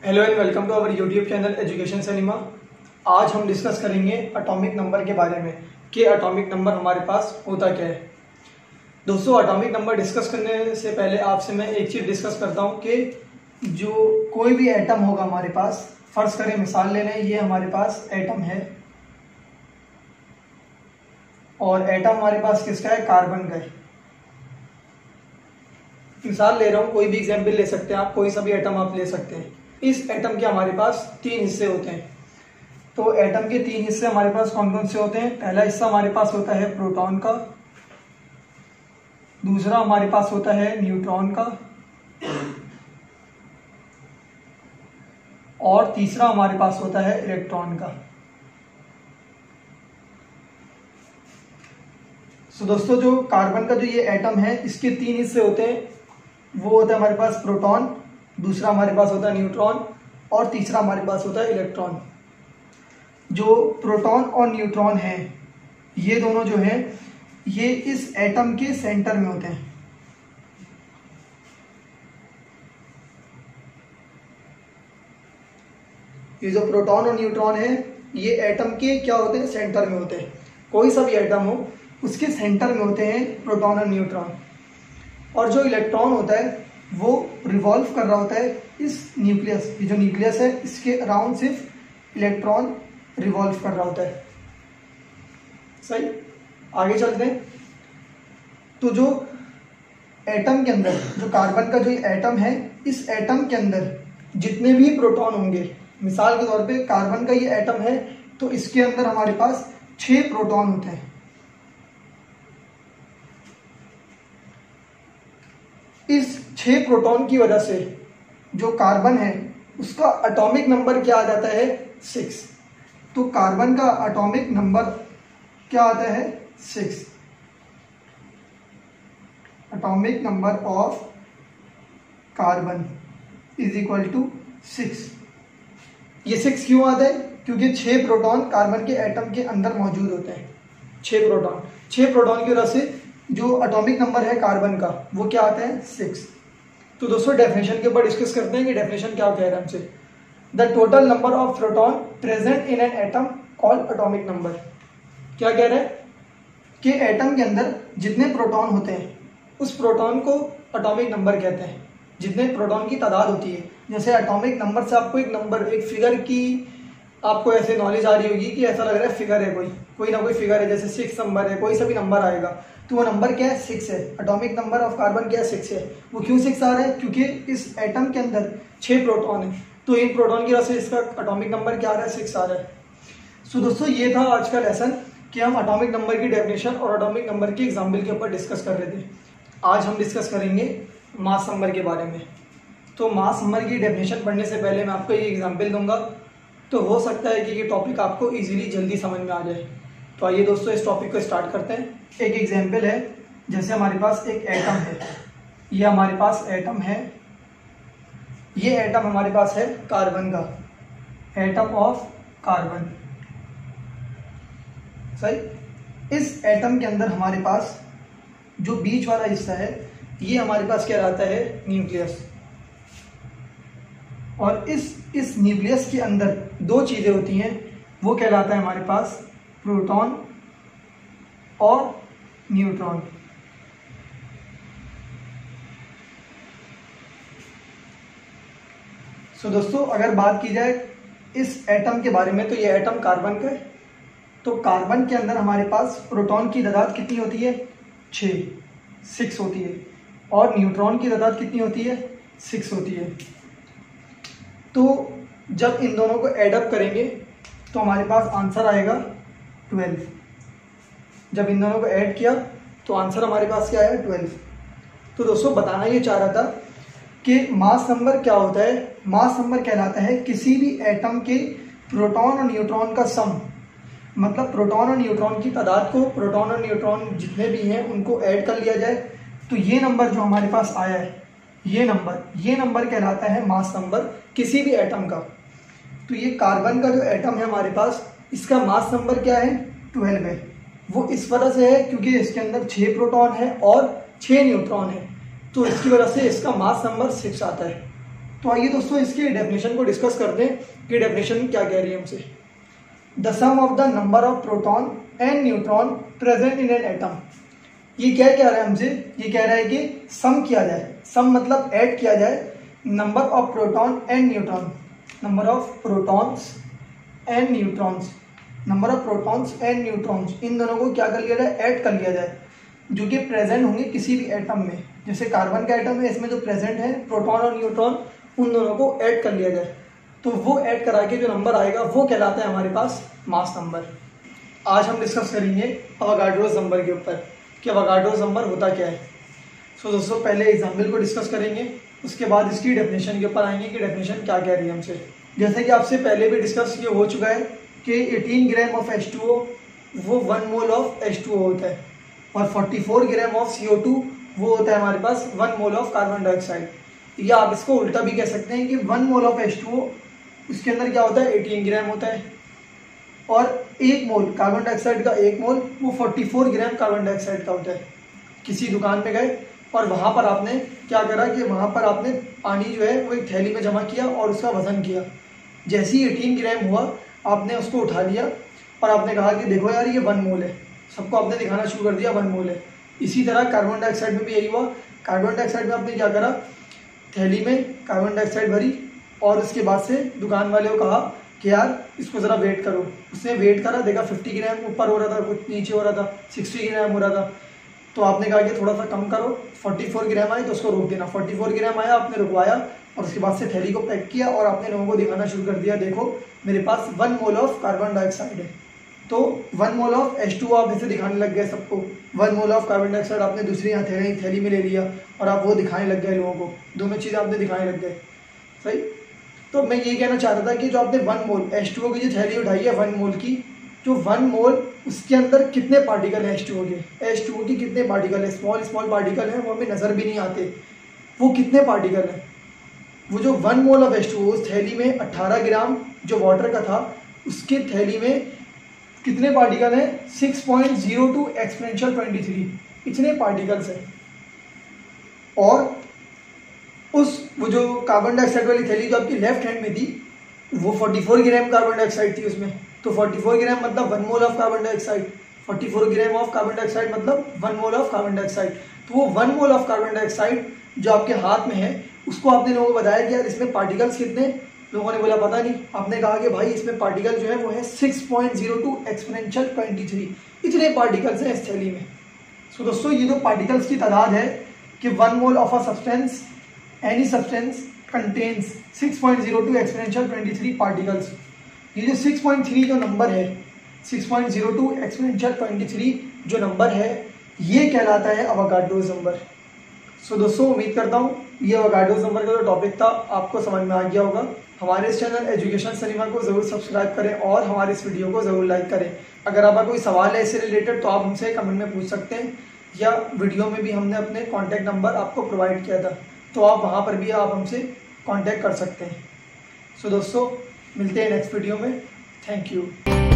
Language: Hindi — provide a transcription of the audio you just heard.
Hello and welcome to our YouTube channel education cinema. आज हम डिस्कस करेंगे एटॉमिक नंबर के बारे में कि एटॉमिक नंबर हमारे पास होता क्या है। दोस्तों, एटॉमिक नंबर डिस्कस करने से पहले आपसे मैं एक चीज़ डिस्कस करता हूँ कि जो कोई भी एटम होगा हमारे पास, फर्ज करें मिसाल ले लें, ये हमारे पास एटम है और एटम हमारे पास किसका है? कार्बन का है। मिसाल ले रहा हूँ, कोई भी एग्जाम्पल ले सकते हैं आप, कोई सा भी एटम आप ले सकते हैं। इस एटम के हमारे पास 3 हिस्से होते हैं। तो एटम के 3 हिस्से हमारे पास कौन कौन से होते हैं? पहला हिस्सा हमारे पास होता है प्रोटॉन का, दूसरा हमारे पास होता है न्यूट्रॉन का और तीसरा हमारे पास होता है इलेक्ट्रॉन का। सो दोस्तों, जो कार्बन का जो ये एटम है, इसके 3 हिस्से होते हैं। वो होता है हमारे पास प्रोटॉन, दूसरा हमारे पास होता है न्यूट्रॉन और तीसरा हमारे पास होता है इलेक्ट्रॉन। जो प्रोटॉन और न्यूट्रॉन है, ये दोनों जो है ये इस एटम के सेंटर में होते हैं। ये जो प्रोटॉन और न्यूट्रॉन है, ये एटम के क्या होते हैं? सेंटर में होते हैं। कोई सा भी एटम हो, उसके सेंटर में होते हैं प्रोटॉन और न्यूट्रॉन। और जो इलेक्ट्रॉन होता है वो रिवॉल्व कर रहा होता है इस न्यूक्लियस, ये जो न्यूक्लियस है इसके अराउंड सिर्फ इलेक्ट्रॉन रिवॉल्व कर रहा होता है। सही, आगे चलते हैं। तो जो एटम के अंदर, जो कार्बन का जो एटम है, इस एटम के अंदर जितने भी प्रोटॉन होंगे, मिसाल के तौर पे कार्बन का ये एटम है तो इसके अंदर हमारे पास 6 प्रोटॉन होते हैं। इस 6 प्रोटॉन की वजह से जो कार्बन है उसका एटॉमिक नंबर क्या आ जाता है? 6। तो कार्बन का एटॉमिक नंबर क्या आता है? 6। Atomic number of carbon is equal to 6। ये 6 क्यों आता है? क्योंकि 6 प्रोटॉन कार्बन के एटम के अंदर मौजूद होते हैं। 6 प्रोटॉन की वजह से जो एटॉमिक नंबर है कार्बन का, वो क्या आता है? 6। तो दोस्तों, डेफिनेशन के ऊपर डिस्कस करते हैं कि डेफिनेशन क्या कह रहा है हमसे। The total number of proton present in an atom called atomic number. क्या कह रहा है कि एटम के अंदर जितने प्रोटॉन होते हैं उस प्रोटॉन को एटॉमिक नंबर कहते हैं। जितने प्रोटॉन की तादाद होती है, जैसे एटॉमिक नंबर से आपको एक नंबर, एक फिगर की आपको ऐसे नॉलेज आ रही होगी कि ऐसा लग रहा है फिगर है, कोई ना कोई फिगर है, जैसे 6 नंबर है, कोई सा भी नंबर आएगा तो वो नंबर क्या है? 6 है। एटॉमिक नंबर ऑफ कार्बन क्या है? 6 है। वो क्यों 6 आ रहा है? क्योंकि इस एटम के अंदर 6 प्रोटॉन है, तो इन प्रोटॉन की वजह से इसका एटॉमिक नंबर क्या आ रहा है? 6 आ रहा है। सो दोस्तों, ये था आज का लेसन कि हम एटॉमिक नंबर की डेफिनेशन और एटॉमिक नंबर की एग्जाम्पल के ऊपर डिस्कस कर रहे थे। आज हम डिस्कस करेंगे मास नंबर के बारे में। तो मास नंबर की डेफिनेशन पढ़ने से पहले मैं आपको ये एग्जाम्पल दूंगा, तो हो सकता है कि ये टॉपिक आपको ईजिली जल्दी समझ में आ जाए। तो आइए दोस्तों, इस टॉपिक को स्टार्ट करते हैं। एक एग्जाम्पल है, जैसे हमारे पास एक एटम है, ये हमारे पास एटम है, ये एटम हमारे पास है कार्बन का, एटम ऑफ कार्बन। सही। इस एटम के अंदर हमारे पास जो बीच वाला हिस्सा है, ये हमारे पास क्या रहता है? न्यूक्लियस। और इस न्यूक्लियस के अंदर 2 चीजें होती हैं, वो कहलाता है हमारे पास प्रोटॉन और न्यूट्रॉन। सो दोस्तों, अगर बात की जाए इस एटम के बारे में, तो ये एटम कार्बन का है। तो कार्बन के अंदर हमारे पास प्रोटॉन की तादाद कितनी होती है? 6 होती है। और न्यूट्रॉन की तादाद कितनी होती है? 6 होती है। तो जब इन दोनों को एडअप करेंगे तो हमारे पास आंसर आएगा 12। जब इन दोनों को ऐड किया तो आंसर हमारे पास क्या आया? 12। तो दोस्तों, बताना ये चाह रहा था कि मास नंबर क्या होता है। मास नंबर कहलाता है किसी भी एटम के प्रोटॉन और न्यूट्रॉन का सम। मतलब प्रोटॉन और न्यूट्रॉन की तादाद को, प्रोटॉन और न्यूट्रॉन जितने भी हैं उनको ऐड कर लिया जाए, तो ये नंबर जो हमारे पास आया है, ये नंबर कहलाता है मास नंबर किसी भी एटम का। तो ये कार्बन का जो एटम है हमारे पास, इसका मास नंबर क्या है? 12 है। वो इस वजह से है क्योंकि इसके अंदर 6 प्रोटॉन है और 6 न्यूट्रॉन है, तो इसकी वजह से इसका मास नंबर 6 आता है। तो आइए दोस्तों इसके डेफिनेशन को डिस्कस करते हैं कि डेफिनेशन क्या कह रही है हमसे। The sum of the number of proton and neutron present in an atom. ये क्या कह रहा है हमसे, ये कह रहा है कि सम किया जाए, सम मतलब ऐड किया जाए number of proton and neutron, number of protons and neutrons, number of protons and neutrons, इन दोनों को क्या कर लिया जाए, ऐड कर लिया जाए, जो कि प्रेजेंट होंगे किसी भी एटम में। जैसे कार्बन का एटम है, इसमें जो प्रेजेंट है प्रोटॉन और न्यूट्रॉन, उन दोनों को ऐड कर लिया जाए। तो वो ऐड करा के जो नंबर आएगा वो कहलाता है हमारे पास मास नंबर। आज हम डिस्कस करेंगे अवोगाड्रोस नंबर के ऊपर कि अवोगाड्रोस नंबर होता क्या है। सो दोस्तों पहले एग्जाम्पल को डिस्कस करेंगे, उसके बाद इसकी डेफिनेशन के ऊपर आएंगे कि डेफिनेशन क्या कह रही है हमसे। जैसे कि आपसे पहले भी डिस्कस ये हो चुका है कि 18 ग्राम ऑफ H2O वो 1 मोल ऑफ H2O होता है, और 44 ग्राम ऑफ CO2 वो होता है हमारे पास 1 मोल ऑफ कार्बन डाइऑक्साइड। या आप इसको उल्टा भी कह सकते हैं कि 1 मोल ऑफ H2O उसके अंदर क्या होता है, 18 ग्राम होता है, और 1 मोल कार्बन डाइऑक्साइड का 1 मोल वो 44 ग्राम कार्बन डाइऑक्साइड का होता है। किसी दुकान में गए और वहाँ पर आपने क्या करा कि वहाँ पर आपने पानी जो है वो एक थैली में जमा किया और उसका वजन किया। जैसे ही 18 ग्राम हुआ आपने उसको उठा लिया और आपने कहा कि देखो यार ये 1 मोल है, सबको आपने दिखाना शुरू कर दिया 1 मोल है। इसी तरह कार्बन डाइऑक्साइड में भी यही हुआ। कार्बन डाइऑक्साइड में आपने क्या करा, थैली में कार्बन डाइऑक्साइड भरी और उसके बाद से दुकान वाले को कहा कि यार इसको ज़रा वेट करो। उसने वेट करा, देखा 50 ग्राम ऊपर हो रहा था, कुछ नीचे हो रहा था, 60 ग्राम हो रहा था। तो आपने कहा कि थोड़ा सा कम करो, 44 ग्राम आए तो उसको रोक देना। 44 ग्राम आया, आपने रुकवाया और उसके बाद से थैली को पैक किया और आपने लोगों को दिखाना शुरू कर दिया, देखो मेरे पास 1 मोल ऑफ कार्बन डाइऑक्साइड है। तो 1 मोल ऑफ H2O आप जैसे दिखाने लग गए सबको, 1 मोल ऑफ कार्बन डाइऑक्साइड आपने दूसरी यहाँ थैली में ले लिया और आप वो दिखाने लग गए लोगों को, दोनों चीज़ें आपने दिखाने लग गए। सही। तो मैं ये कहना चाह रहा था कि जो आपने 1 मोल H2O की जो थैली उठाई है 1 मोल की, जो 1 मोल उसके अंदर कितने पार्टिकल है H2O के, H2O की कितने पार्टिकल है, स्मॉल स्मॉल पार्टिकल हैं, वो हमें नज़र भी नहीं आते, वो कितने पार्टिकल हैं। वो जो 1 मोल ऑफ H2O उस थैली में 18 ग्राम जो वाटर का था, उसके थैली में कितने पार्टिकल हैं, 6.02 एक्सपोनेंशियल 23 इतने पार्टिकल्स हैं। और वो जो कार्बन डाइऑक्साइड वाली थैली जो आपकी लेफ्ट हैंड में थी वो 44 ग्राम कार्बन डाइऑक्साइड थी उसमें। तो 44 ग्राम मतलब 1 mole of carbon dioxide, 44 gram of carbon dioxide मतलब 1 मोल ऑफ कार्बन डाइऑक्साइड। तो वो 1 मोल ऑफ कार्बन डाइऑक्साइड जो आपके हाथ में है उसको आपने लोगों को बताया कि यार इसमें पार्टिकल्स कितने, लोगों ने बोला पता नहीं। आपने कहा कि भाई इसमें पार्टिकल जो है वो है 6.02 एक्सपोनेंशियल 23 इतने पार्टिकल्स हैं इस थैली में। सो दोस्तों ये जो पार्टिकल्स की तादाद है कि 1 mole of a substance, any substance contains 6.02 exponential 23 particles. ये जो 6.3 जो नंबर है, 6.02 एक्सपोनेंशियल 23 जो नंबर है, ये कहलाता है अवोगाड्रोस नंबर। सो दोस्तों उम्मीद करता हूँ ये अवोगाड्रोस नंबर का जो टॉपिक था आपको समझ में आ गया होगा। हमारे इस चैनल एजुकेशन सिनेमा को ज़रूर सब्सक्राइब करें और हमारे इस वीडियो को ज़रूर लाइक करें। अगर आपका कोई सवाल है इससे रिलेटेड तो आप हमसे कमेंट में पूछ सकते हैं, या वीडियो में भी हमने अपने कॉन्टैक्ट नंबर आपको प्रोवाइड किया था, तो आप वहाँ पर भी आप हमसे कॉन्टैक्ट कर सकते हैं। सो दोस्तों मिलते हैं नेक्स्ट वीडियो में। Thank you.